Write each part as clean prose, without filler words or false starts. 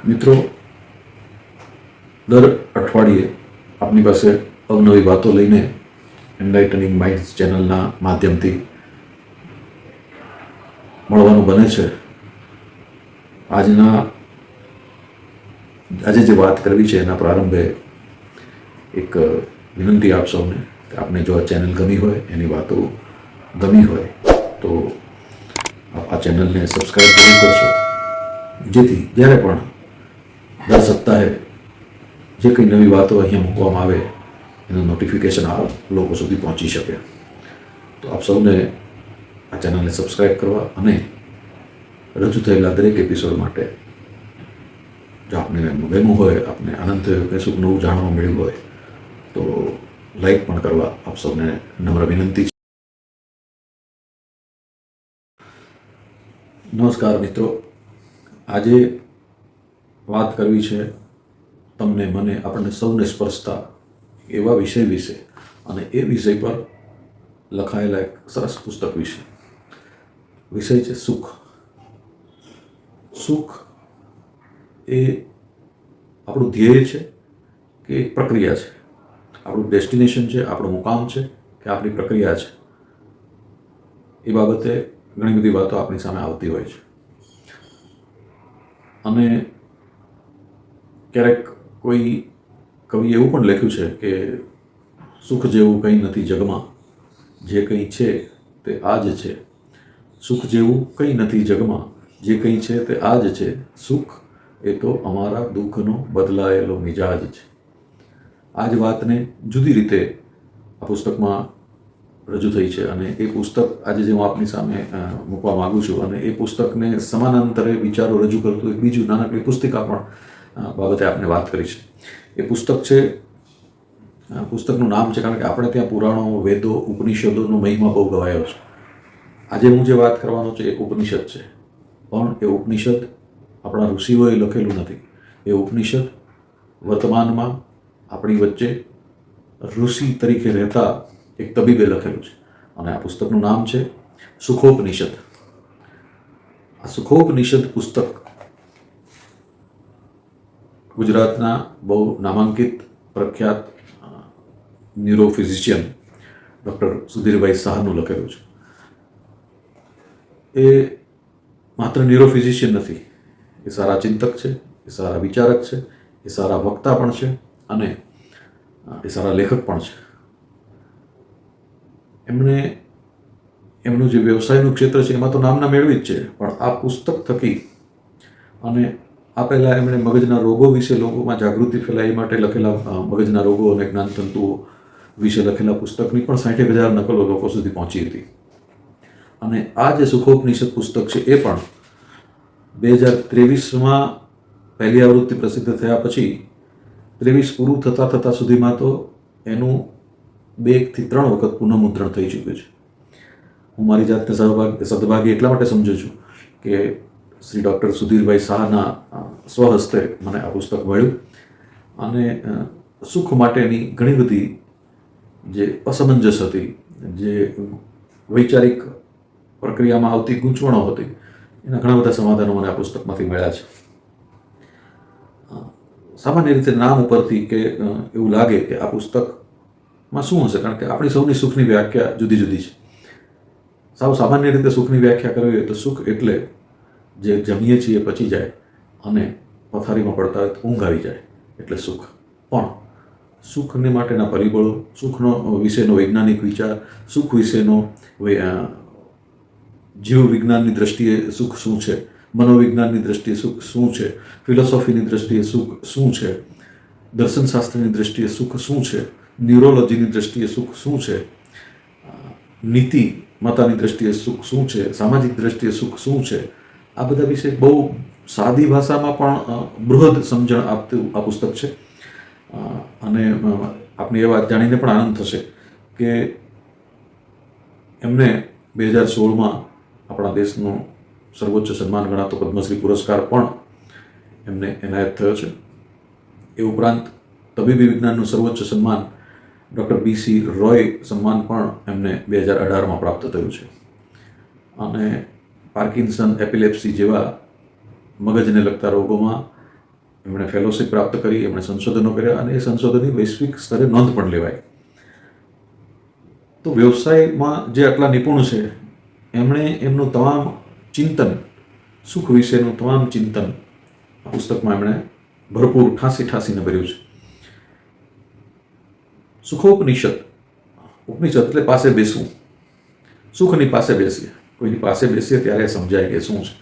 મિત્રો, દર અઠવાડિયે આપની પાસે અવનવી વાતો લઈને એન્લાઇટનિંગ માઇન્ડ્સ ચેનલના માધ્યમથી મળવાનું બને છે. આજે જે વાત કરવી છે એના પ્રારંભે એક વિનંતી આપ સૌને કે આપને જો આ ચેનલ ગમી હોય, એની વાતો ગમી હોય તો આપ આ ચેનલને સબસ્ક્રાઈબ જરૂર કરશો, જેથી જ્યારે પણ દર સપ્તાહે જે કંઈ નવી વાતો અહીંયા મૂકવામાં આવે એનું નોટિફિકેશન આ લોકો સુધી પહોંચી શકે. તો આપ સૌને આ ચેનલને સબસ્ક્રાઈબ કરવા અને રજૂ થયેલા દરેક એપિસોડ માટે જો આપને ગમ્યું હોય, આપને આનંદ થયો કે શું નવું જાણવા મળ્યું હોય તો લાઈક પણ કરવા આપ સૌને નમ્ર વિનંતી છે. નમસ્કાર મિત્રો, આજે વાત કરવી છે તમને, મને, આપણને સૌને સ્પર્શતા એવા વિષય વિશે અને એ વિષય પર લખાયેલા એક સરસ પુસ્તક વિશે. વિષય છે સુખ. સુખ એ આપણું ધ્યેય છે કે એક પ્રક્રિયા છે? આપણું ડેસ્ટિનેશન છે, આપણું મુકામ છે કે આપણી પ્રક્રિયા છે? એ બાબતે ઘણી બધી વાતો આપણી સામે આવતી હોય છે. અને ક્યારેક કોઈ કવિએ એવું પણ લખ્યું છે કે સુખ જેવું કંઈ નથી જગમાં, જે કંઈ છે તે આ જ છે. સુખ જેવું કંઈ નથી જગમાં, જે કંઈ છે તે આ જ છે. સુખ એ તો અમારા દુઃખનો બદલાયેલો મિજાજ છે. આ જ વાતને જુદી રીતે આ પુસ્તકમાં રજૂ થઈ છે અને એ પુસ્તક આજે જે હું આપની સામે મૂકવા માગું છું અને એ પુસ્તકને સમાનાંતરે વિચારો રજૂ કરતું એક બીજું નાનકડી પુસ્તિકા પણ બાબતે આપણે વાત કરી છે. એ પુસ્તક છે, પુસ્તકનું નામ છે, કારણ કે આપણે ત્યાં પુરાણો, વેદો, ઉપનિષદોનો મહિમા બહુ ગવાયો છે. આજે હું જે વાત કરવાનો છે એ ઉપનિષદ છે, પણ એ ઉપનિષદ આપણા ઋષિઓએ લખેલું નથી. એ ઉપનિષદ વર્તમાનમાં આપણી વચ્ચે ઋષિ તરીકે રહેતા એક તબીબે લખેલું છે અને આ પુસ્તકનું નામ છે સુખોપનિષદ. આ સુખોપનિષદ પુસ્તક ગુજરાતના બહુ નામાંકિત પ્રખ્યાત ન્યુરોફિઝિશિયન ડૉક્ટર સુધીરભાઈ શાહનું લખેલું છે. એ માત્ર ન્યુરોફિઝિશિયન નથી, એ સારા ચિંતક છે, એ સારા વિચારક છે, એ સારા વક્તા પણ છે અને એ સારા લેખક પણ છે. એમનું જે વ્યવસાયનું ક્ષેત્ર છે એમાં તો નામના મેળવી જ છે, પણ આ પુસ્તક થકી અને આ પહેલાં એમણે મગજના રોગો વિશે લોકોમાં જાગૃતિ ફેલાય એ માટે લખેલા મગજના રોગો અને જ્ઞાનતંતુઓ વિશે લખેલા પુસ્તકની પણ 60,000 નકલો લોકો સુધી પહોંચી હતી. અને આ જે સુખોપનિષદ પુસ્તક છે એ પણ 2023માં પહેલી આવૃત્તિ પ્રસિદ્ધ થયા પછી 23 પૂરું થતાં સુધીમાં તો એનું 2 થી 3 વખત પુનઃમુદ્રણ થઈ ચૂક્યું છે. હું મારી જાતને સદભાગી એટલા માટે સમજું છું કે શ્રી ડૉક્ટર સુધીરભાઈ શાહના સ્વહસ્તે મને આ પુસ્તક મળ્યું અને સુખ માટેની ઘણી બધી જે અસમંજસ હતી, જે વૈચારિક પ્રક્રિયામાં આવતી ગૂંચવણો હતી, એના ઘણા બધા સમાધાનો મને આ પુસ્તકમાંથી મળ્યા છે. સામાન્ય રીતે નામ ઉપરથી કે એવું લાગે કે આ પુસ્તકમાં શું હશે, કારણ કે આપણી સૌની સુખની વ્યાખ્યા જુદી જુદી છે. સાવ સામાન્ય રીતે સુખની વ્યાખ્યા કરવી હોય તો સુખ એટલે જે જમીએ છીએ પચી જાય અને પથારીમાં પડતા ઊંઘ આવી જાય એટલે સુખ. પણ સુખને માટેના પરિબળો, સુખનો વિશેનો વૈજ્ઞાનિક વિચાર, સુખ વિશેનો જીવ વિજ્ઞાનની દ્રષ્ટિએ સુખ શું છે, મનોવિજ્ઞાનની દ્રષ્ટિએ સુખ શું છે, ફિલોસોફીની દ્રષ્ટિએ સુખ શું છે, દર્શનશાસ્ત્રની દ્રષ્ટિએ સુખ શું છે, ન્યુરોલોજીની દ્રષ્ટિએ સુખ શું છે, નીતિ માતાની દ્રષ્ટિએ સુખ શું છે, સામાજિક દ્રષ્ટિએ સુખ શું છે, આ બધા વિશે બહુ સાદી ભાષામાં પણ બૃહદ સમજણ આપતું આ પુસ્તક છે. અને આપને એ વાત જાણીને પણ આનંદ થશે કે એમને 2016માં આપણા દેશનો સર્વોચ્ચ સન્માન ગણાતો પદ્મશ્રી પુરસ્કાર પણ એમને એનાયત થયો છે. એ ઉપરાંત તબીબી વિજ્ઞાનનું સર્વોચ્ચ સન્માન ડૉક્ટર BC રોય સન્માન પણ એમને 2018માં પ્રાપ્ત થયું છે. અને પાર્કિન્સન, એપિલેપ્સી જેવા મગજને લગતા રોગોમાં એમણે ફેલોશિપ પ્રાપ્ત કરી, એમણે સંશોધનો કર્યા અને એ સંશોધનની વૈશ્વિક સ્તરે નોંધ પણ લેવાય. તો વ્યવસાયમાં જે આટલા નિપુણ છે એમણે એમનું તમામ ચિંતન, સુખ વિશેનું તમામ ચિંતન આ પુસ્તકમાં એમણે ભરપૂર ઠાંસીને ભર્યું છે. સુખોપનિષદ, ઉપનિષદ એટલે પાસે બેસવું. સુખની પાસે બેસીએ, કોઈની પાસે બેસીએ ત્યારે સમજાય કે શું છે.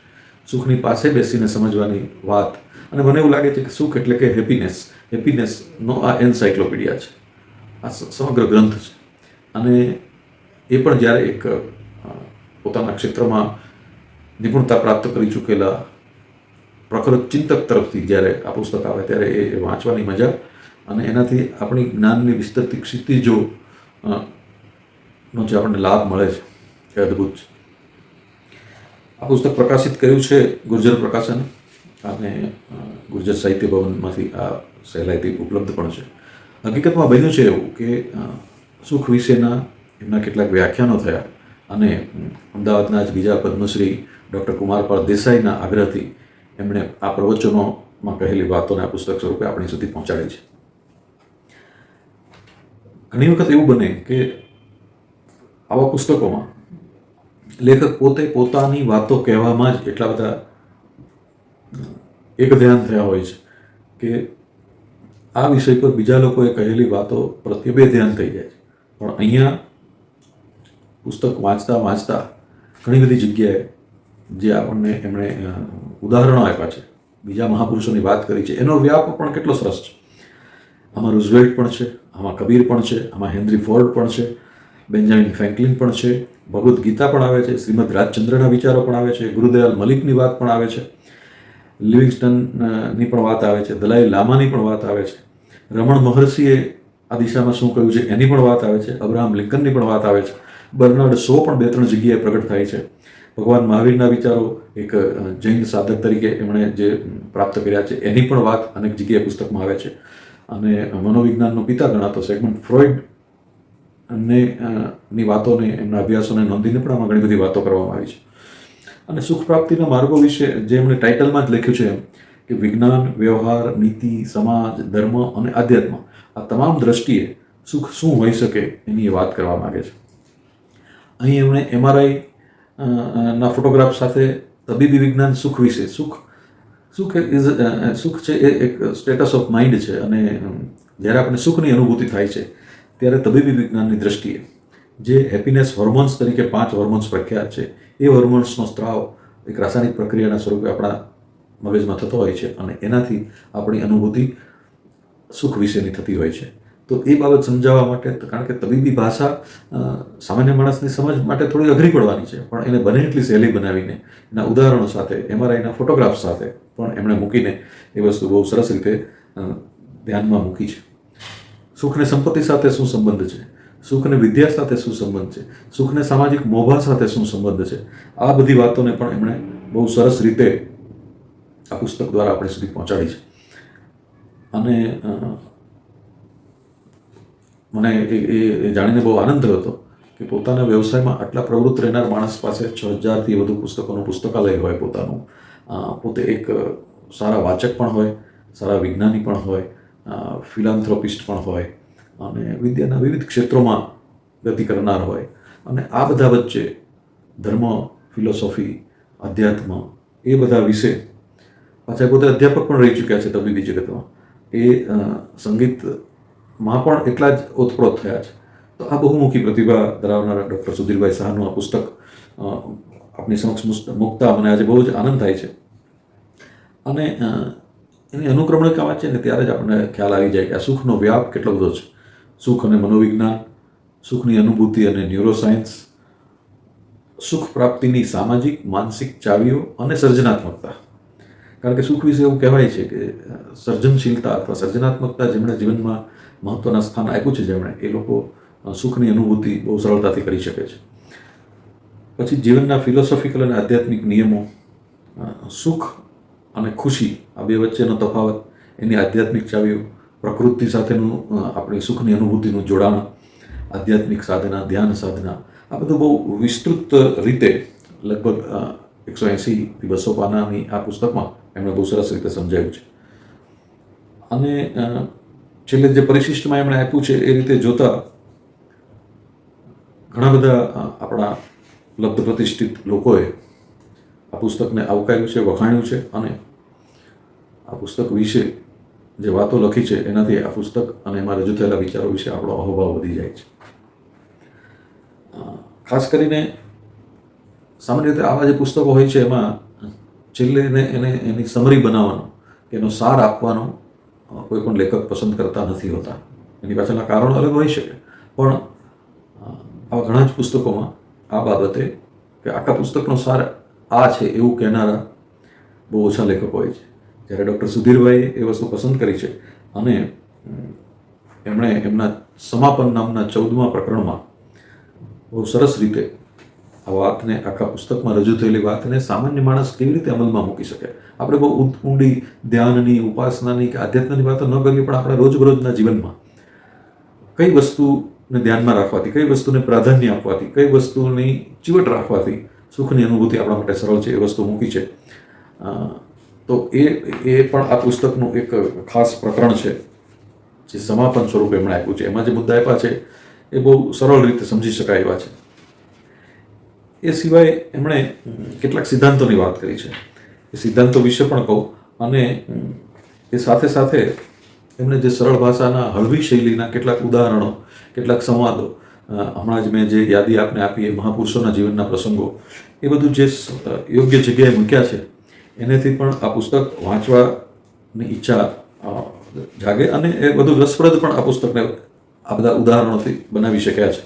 સુખની પાસે બેસીને સમજવાની વાત. અને મને એવું લાગે છે કે સુખ એટલે કે હેપીનેસનો આ એન્સાઇક્લોપીડિયા છે, આ સમગ્ર ગ્રંથ છે. અને એ પણ જ્યારે એક પોતાના ક્ષેત્રમાં નિપુણતા પ્રાપ્ત કરી ચૂકેલા પ્રખર ચિંતક તરફથી જ્યારે આ પુસ્તક આવે ત્યારે એ વાંચવાની મજા અને એનાથી આપણી જ્ઞાનની વિસ્તૃત ક્ષિતિજો નો જે આપણને લાભ મળે છે એ અદ્ભુત છે. આ પુસ્તક પ્રકાશિત કર્યું છે ગુર્જર પ્રકાશન અને ગુર્જર સાહિત્ય ભવનમાંથી આ સહેલાઈથી ઉપલબ્ધ પણ છે. હકીકતમાં બન્યું છે એવું કે સુખ વિશેના એમના કેટલાક વ્યાખ્યાનો થયા અને અમદાવાદના જ બીજા પદ્મશ્રી ડૉક્ટર કુમારપાળ દેસાઈના આગ્રહથી એમણે આ પ્રવચનોમાં કહેલી વાતોને આ પુસ્તક સ્વરૂપે આપણી સુધી પહોંચાડી છે. ઘણી વખત એવું બને કે આવા પુસ્તકોમાં લેખક પોતે પોતાની વાતો કહેવામાં જ એટલા બધા એક ધ્યાન થયા હોય છે કે આ વિષય પર બીજા લોકોએ કહેલી વાતો પ્રત્યે બે ધ્યાન થઈ જાય છે. પણ અહીંયા પુસ્તક વાંચતા ઘણી બધી જગ્યાએ જે આપણને એમણે ઉદાહરણો આપ્યા છે, બીજા મહાપુરુષોની વાત કરી છે, એનો વ્યાપ પણ કેટલો સરસ છે. આમાં રૂઝવેલ્ટ પણ છે, આમાં કબીર પણ છે, આમાં હેનરી ફોર્ડ પણ છે, બેન્જામિન ફ્રેન્કલિન પણ છે, ભગવદ્ ગીતા પણ આવે છે, શ્રીમદ રાજચંદ્રના વિચારો પણ આવે છે, ગુરુદયાલ મલિકની વાત પણ આવે છે, લિવિંગસ્ટનની પણ વાત આવે છે, દલાઈ લામાની પણ વાત આવે છે, રમણ મહર્ષિએ આ દિશામાં શું કહ્યું છે એની પણ વાત આવે છે, અબ્રાહમ લિંકનની પણ વાત આવે છે, બર્નાર્ડ શો પણ 2-3 જગ્યાએ પ્રગટ થાય છે, ભગવાન મહાવીરના વિચારો એક જૈન સાધક તરીકે એમણે જે પ્રાપ્ત કર્યા છે એની પણ વાત અનેક જગ્યાએ પુસ્તકમાં આવે છે. અને મનોવિજ્ઞાનનો પિતા ગણાતો સેગમન્ટ ફ્રોઈડ ની વાતોને, એમના અભ્યાસોને નોંધીને પણ આમાં ઘણી બધી વાતો કરવામાં આવી છે. અને સુખ પ્રાપ્તિના માર્ગો વિશે જે એમણે ટાઇટલમાં જ લખ્યું છે એમ કે વિજ્ઞાન, વ્યવહાર, નીતિ, સમાજ, ધર્મ અને આધ્યાત્મ આ તમામ દ્રષ્ટિએ સુખ શું હોઈ શકે એની એ વાત કરવા માગે છે. અહીં એમણે MRI ના ફોટોગ્રાફ સાથે તબીબી વિજ્ઞાન સુખ વિશે, સુખ છે એ એક સ્ટેટસ ઓફ માઇન્ડ છે અને જ્યારે આપણે સુખની અનુભૂતિ થાય છે ત્યારે તબીબી વિજ્ઞાનની દ્રષ્ટિએ જે હેપીનેસ હોર્મોન્સ તરીકે 5 હોર્મોન્સ પ્રખ્યાત છે એ હોર્મોન્સનો સ્ત્રાવ એક રાસાયણિક પ્રક્રિયાના સ્વરૂપે આપણા મગજમાં થતો હોય છે અને એનાથી આપણી અનુભૂતિ સુખ વિશેની થતી હોય છે. તો એ બાબત સમજાવવા માટે, કારણ કે તબીબી ભાષા સામાન્ય માણસની સમજ માટે થોડી અઘરી પડવાની છે, પણ એને બને એટલી સહેલી બનાવીને એના ઉદાહરણો સાથે, MRIના ફોટોગ્રાફ સાથે પણ એમણે મૂકીને એ વસ્તુ બહુ સરસ રીતે ધ્યાનમાં મૂકી છે. સુખને સંપત્તિ સાથે શું સંબંધ છે, સુખને વિદ્યા સાથે શું સંબંધ છે, સુખને સામાજિક મોભા સાથે શું સંબંધ છે, આ બધી વાતોને પણ એમણે બહુ સરસ રીતે આ પુસ્તક દ્વારા આપણી સુધી પહોંચાડી છે. અને મને એ જાણીને બહુ આનંદ થયો હતો કે પોતાના વ્યવસાયમાં આટલા પ્રવૃત્ત રહેનાર માણસ પાસે 6000થી વધુ પુસ્તકોનું પુસ્તકાલય હોય પોતાનું, પોતે એક સારા વાચક પણ હોય, સારા વિજ્ઞાની પણ હોય, ફિલાન્થ્રોપિસ્ટ પણ હોય અને વિદ્યાના વિવિધ ક્ષેત્રોમાં ગતિ કરનાર હોય અને આ બધા વચ્ચે ધર્મ, ફિલોસોફી, અધ્યાત્મ એ બધા વિશે પાછા પોતે અધ્યાપક પણ રહી ચૂક્યા છે તબીબી જગતમાં, એ સંગીતમાં પણ એટલા જ ઓતપ્રોત થયા છે. તો આ બહુમુખી પ્રતિભા ધરાવનારા ડૉક્ટર સુધીરભાઈ શાહનું આ પુસ્તક આપણી સમક્ષ મૂકતા મને આજે બહુ જ આનંદ થાય છે. અને એની અનુક્રમણિકા વાંચીએ ને ત્યારે જ આપણને ખ્યાલ આવી જાય કે આ સુખનો વ્યાપ કેટલો બધો છે. સુખ અને મનોવિજ્ઞાન, સુખની અનુભૂતિ અને ન્યુરોસાયન્સ, સુખ પ્રાપ્તિની સામાજિક, માનસિક ચાવીઓ અને સર્જનાત્મકતા. કારણ કે સુખ વિશે એવું કહેવાય છે કે સર્જનશીલતા અથવા સર્જનાત્મકતા જેમણે જીવનમાં મહત્ત્વના સ્થાન આપ્યું છે, જેમણે એ લોકો સુખની અનુભૂતિ બહુ સરળતાથી કરી શકે છે. પછી જીવનના ફિલોસોફિકલ અને આધ્યાત્મિક નિયમો, સુખ અને ખુશી આ બે વચ્ચેનો તફાવત, એની આધ્યાત્મિક ચાવીઓ, પ્રકૃતિ સાથેનું આપણી સુખની અનુભૂતિનું જોડાણ, આધ્યાત્મિક સાધના, ધ્યાન સાધના, આ બધું બહુ વિસ્તૃત રીતે લગભગ 180થી 200 પાનાની આ પુસ્તકમાં એમણે બહુ સરસ રીતે સમજાવ્યું છે. અને છેલ્લે જે પરિશિષ્ટમાં એમણે આપ્યું છે એ રીતે જોતા ઘણા બધા આપણા લબ્ધ પ્રતિષ્ઠિત લોકોએ આ પુસ્તકને આવકાર્યું છે, વખાણ્યું છે, અને આ પુસ્તક વિશે જે વાતો લખી છે એનાથી આ પુસ્તક અને એમાં રજૂ થયેલા વિચારો વિશે આપણો અહોભાવ વધી જાય છે. ખાસ કરીને સામાન્ય રીતે આવા જે પુસ્તકો હોય છે એમાં છેલ્લે એની સમરી બનાવવાનો કે એનો સાર આપવાનો કોઈ પણ લેખક પસંદ કરતા નથી હોતા. એની પાછળના કારણો અલગ હોઈ શકે, પણ આવા ઘણા જ પુસ્તકોમાં આ બાબતે કે આખા પુસ્તકનો સાર આ છે એવું કહેનારા બહુ ઓછા લેખકો હોય છે. જ્યારે ડૉક્ટર સુધીરભાઈએ એ વસ્તુ પસંદ કરી છે અને એમણે એમના સમાપન નામના 14મા પ્રકરણમાં બહુ સરસ રીતે આ વાતને આખા પુસ્તકમાં રજૂ થયેલી વાતને સામાન્ય માણસ કેવી રીતે અમલમાં મૂકી શકે. આપણે બહુ ઊંડી ધ્યાનની, ઉપાસનાની કે આધ્યાત્મની વાતો ન કરીએ, પણ આપણા રોજબરોજના જીવનમાં કઈ વસ્તુને ધ્યાનમાં રાખવાથી, કઈ વસ્તુને પ્રાધાન્ય આપવાથી, કઈ વસ્તુની ચીવટ રાખવાથી સુખની અનુભૂતિ આપણા માટે સરળ છે એ વસ્તુ મૂકી છે. તો એ પણ આ પુસ્તકનું એક ખાસ પ્રકરણ છે જે સમાપન સ્વરૂપે એમણે આપ્યું છે. એમાં જે મુદ્દા આપ્યા છે એ બહુ સરળ રીતે સમજી શકાય એવા છે. એ સિવાય એમણે કેટલાક સિદ્ધાંતોની વાત કરી છે. એ સિદ્ધાંતો વિશે પણ કહું, અને એ સાથે સાથે એમણે જે સરળ ભાષાના, હળવી શૈલીના કેટલાક ઉદાહરણો, કેટલાક સંવાદો, હમણાં જ મેં જે યાદી આપને આપી એ મહાપુરુષોના જીવનના પ્રસંગો, એ બધું જે યોગ્ય જગ્યાએ મૂક્યા છે એનેથી પણ આ પુસ્તક વાંચવાની ઈચ્છા જાગે, અને એ બધું રસપ્રદ પણ આ પુસ્તકને આ બધા ઉદાહરણોથી બનાવી શક્યા છે.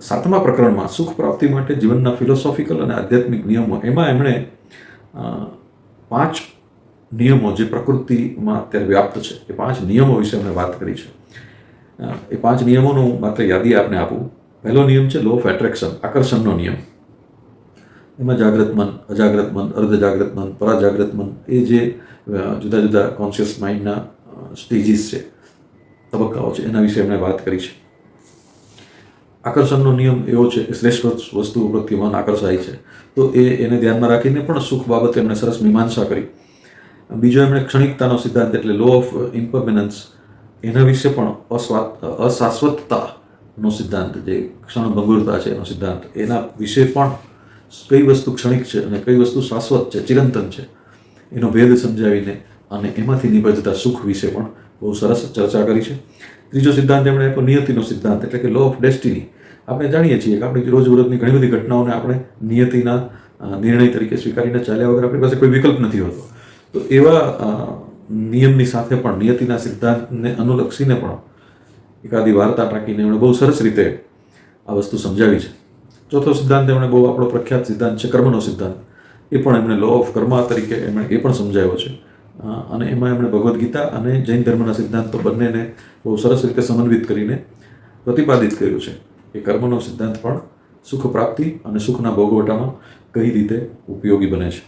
7મા પ્રકરણમાં સુખ પ્રાપ્તિ માટે જીવનના ફિલોસોફિકલ અને આધ્યાત્મિક નિયમો, એમાં એમણે 5 નિયમો જે પ્રકૃતિમાં અત્યારે વ્યાપ્ત છે એ 5 નિયમો વિશે એમણે વાત કરી છે. એ 5 નિયમોનું માત્ર યાદી આપને આપું. પહેલો નિયમ છે લો ઓફ એટ્રેક્શન, આકર્ષણનો નિયમ. એમાં જાગ્રત મન, અજાગ્રત મન, અર્ધજાગ્રત મન, પરાજાગ્રત મન, એ જે જુદા જુદા કોન્શિયસ માઇન્ડના સ્ટેજીસ છે, તબક્કાઓ છે, એના વિશે એમણે વાત કરી છે. આકર્ષણનો નિયમ એવો છે કે શ્રેષ્ઠ વસ્તુઓ પ્રત્યે મન આકર્ષાય છે, તો એને ધ્યાનમાં રાખીને પણ સુખ બાબતે એમણે સરસ મીમાંસા કરી. બીજો એમણે ક્ષણિકતાનો સિદ્ધાંત એટલે લો ઓફ ઇમ્પર્મનન્સ, એના વિશે પણ અશાશ્વતતાનો સિદ્ધાંત, જે ક્ષણભંગુરતા છે એનો સિદ્ધાંત, એના વિશે પણ કઈ વસ્તુ ક્ષણિક છે અને કઈ વસ્તુ શાશ્વત છે, ચિરંતન છે, એનો ભેદ સમજાવીને અને એમાંથી નિબદ્ધતા સુખ વિશે પણ બહુ સરસ ચર્ચા કરી છે. ત્રીજો સિદ્ધાંત એમણે આપ્યો નિયતિનો સિદ્ધાંત, એટલે કે લો ઓફ ડેસ્ટિની. આપણે જાણીએ છીએ કે આપણી રોજબરોજની ઘણી બધી ઘટનાઓને આપણે નિયતિના નિર્ણય તરીકે સ્વીકારીને ચાલ્યા વગર આપણી પાસે કોઈ વિકલ્પ નથી હોતો. તો એવા નિયમની સાથે પણ, નિયતિના સિદ્ધાંતને અનુલક્ષીને પણ એકાદી વાર્તા ટાંકીને એમણે બહુ સરસ રીતે આ વસ્તુ સમજાવી છે. ચોથો સિદ્ધાંત એમણે બહુ આપણો પ્રખ્યાત સિદ્ધાંત છે કર્મનો સિદ્ધાંત. એ પણ એમણે લો ઓફ કર્મા તરીકે એમણે એ પણ સમજાવ્યો છે. અને એમાં એમણે ભગવદ્ ગીતા અને જૈન ધર્મના સિદ્ધાંતો બંનેને બહુ સરસ રીતે સમન્વિત કરીને પ્રતિપાદિત કર્યું છે કે કર્મનો સિદ્ધાંત પણ સુખ પ્રાપ્તિ અને સુખના ભોગવટામાં કઈ રીતે ઉપયોગી બને છે.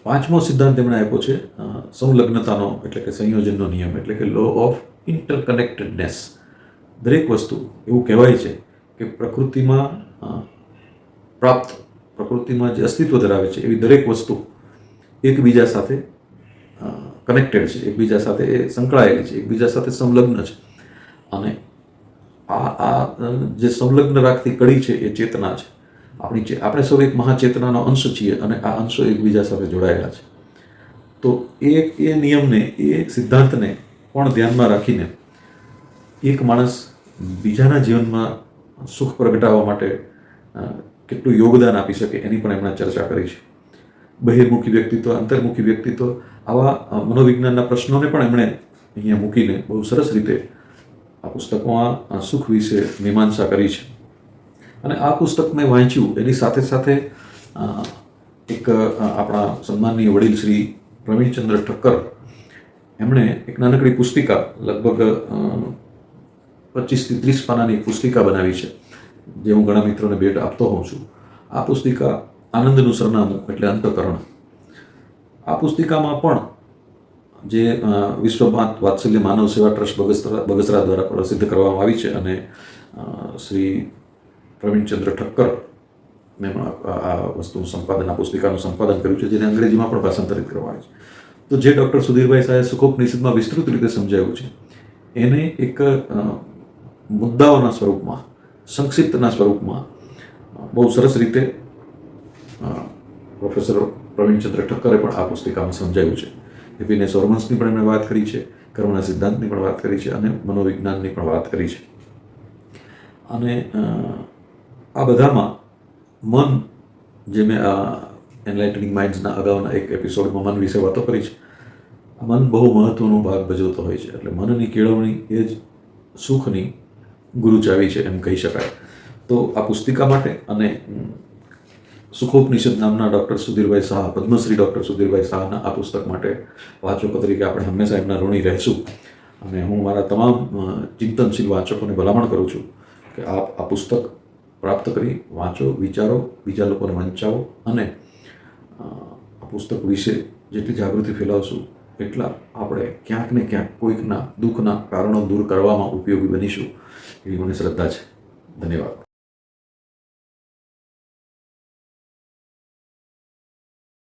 5મો સિદ્ધાંત એમણે આપ્યો છે સંલગ્નતાનો, એટલે કે સંયોજનનો નિયમ, એટલે કે લો ઓફ ઇન્ટરકનેક્ટેડનેસ. દરેક વસ્તુ, એવું કહેવાય છે કે પ્રકૃતિમાં પ્રાપ્ત, પ્રકૃતિમાં જે અસ્તિત્વ ધરાવે છે એવી દરેક વસ્તુ એકબીજા સાથે કનેક્ટેડ છે, એકબીજા સાથે એ સંકળાયેલી છે, એકબીજા સાથે સંલગ્ન છે. અને આ જે સંલગ્ન રાખતી કડી છે એ ચેતના છે. આપણે સૌ એક મહાચેતનાનો અંશ છીએ અને આ અંશો એકબીજા સાથે જોડાયેલા છે. તો એ નિયમને, એ સિદ્ધાંતને પણ ધ્યાનમાં રાખીને એક માણસ બીજાના જીવનમાં સુખ પ્રગટાવવા માટે કેટલું યોગદાન આપી શકે એની પણ એમણે ચર્ચા કરી છે. બહિર્મુખી વ્યક્તિત્વ, અંતર્મુખી વ્યક્તિત્વ, આવા મનોવિજ્ઞાનના પ્રશ્નોને પણ એમણે અહીંયા મૂકીને બહુ સરસ રીતે આ પુસ્તકમાં સુખ વિશે મીમાંસા કરી છે. અને આ પુસ્તક મેં વાંચ્યું એની સાથે સાથે એક આપણા સન્માનનીય વડીલ શ્રી પ્રવીણચંદ્ર ઠક્કર, એમણે એક નાનકડી પુસ્તિકા, લગભગ 25 થી 30 પાનાની પુસ્તિકા બનાવી છે, જે હું ઘણા મિત્રોને ભેટ આપતો હોઉં છું. આ પુસ્તિકા આનંદનું સરનામું, એટલે અંતઃકરણ. આ પુસ્તિકામાં પણ જે વિશ્વ વાત્સલ્ય માનવ સેવા ટ્રસ્ટ બગસરા દ્વારા પ્રસિદ્ધ કરવામાં આવી છે, અને શ્રી પ્રવીણચંદ્ર ઠક્કર મેં આ વસ્તુનું સંપાદન, આ પુસ્તિકાનું સંપાદન કર્યું છે, જેને અંગ્રેજીમાં પણ ભાષાંતરિત કરવામાં આવી છે. તો જે ડૉક્ટર સુધીરભાઈ શાહે સુખોપનિષદમાં વિસ્તૃત રીતે સમજાવ્યું છે એને એક મુદ્દાઓના સ્વરૂપમાં, સંક્ષિપ્તના સ્વરૂપમાં બહુ સરસ રીતે પ્રોફેસર પ્રવીણચંદ્ર ઠક્કરે પણ આ પુસ્તિકામાં સમજાવ્યું છે. હેપીનેસ હોર્મોન્સની પણ એમણે વાત કરી છે, કર્મના સિદ્ધાંતની પણ વાત કરી છે અને મનોવિજ્ઞાનની પણ વાત કરી છે. અને આ બધામાં મન, જે મેં એનલાઇટનિંગ માઇન્ડ્સના અગાઉના એક એપિસોડમાં મન વિશે વાતો કરી છે, મન બહુ મહત્ત્વનો ભાગ ભજવતો હોય છે. એટલે મનની કેળવણી એ જ સુખની ગુરુ ચાવી છે એમ કહી શકાય. તો આ પુસ્તિકા માટે અને સુખોપનિષદ નામના ડૉક્ટર સુધીરભાઈ શાહ, પદ્મશ્રી ડૉક્ટર સુધીરભાઈ શાહના આ પુસ્તક માટે વાચકો તરીકે આપણે હંમેશા એમના ઋણી રહીશું. અને હું મારા તમામ ચિંતનશીલ વાચકોને ભલામણ કરું છું કે આપ આ પુસ્તક પ્રાપ્ત કરી વાંચો, વિચારો, બીજા લોકોને વંચાવો અને આ પુસ્તક વિશે જેટલી જાગૃતિ ફેલાવશું એટલા આપણે ક્યાંક ને ક્યાંક કોઈકના દુઃખના કારણો દૂર કરવામાં ઉપયોગી બનીશું એવી મને શ્રદ્ધા છે. ધન્યવાદ.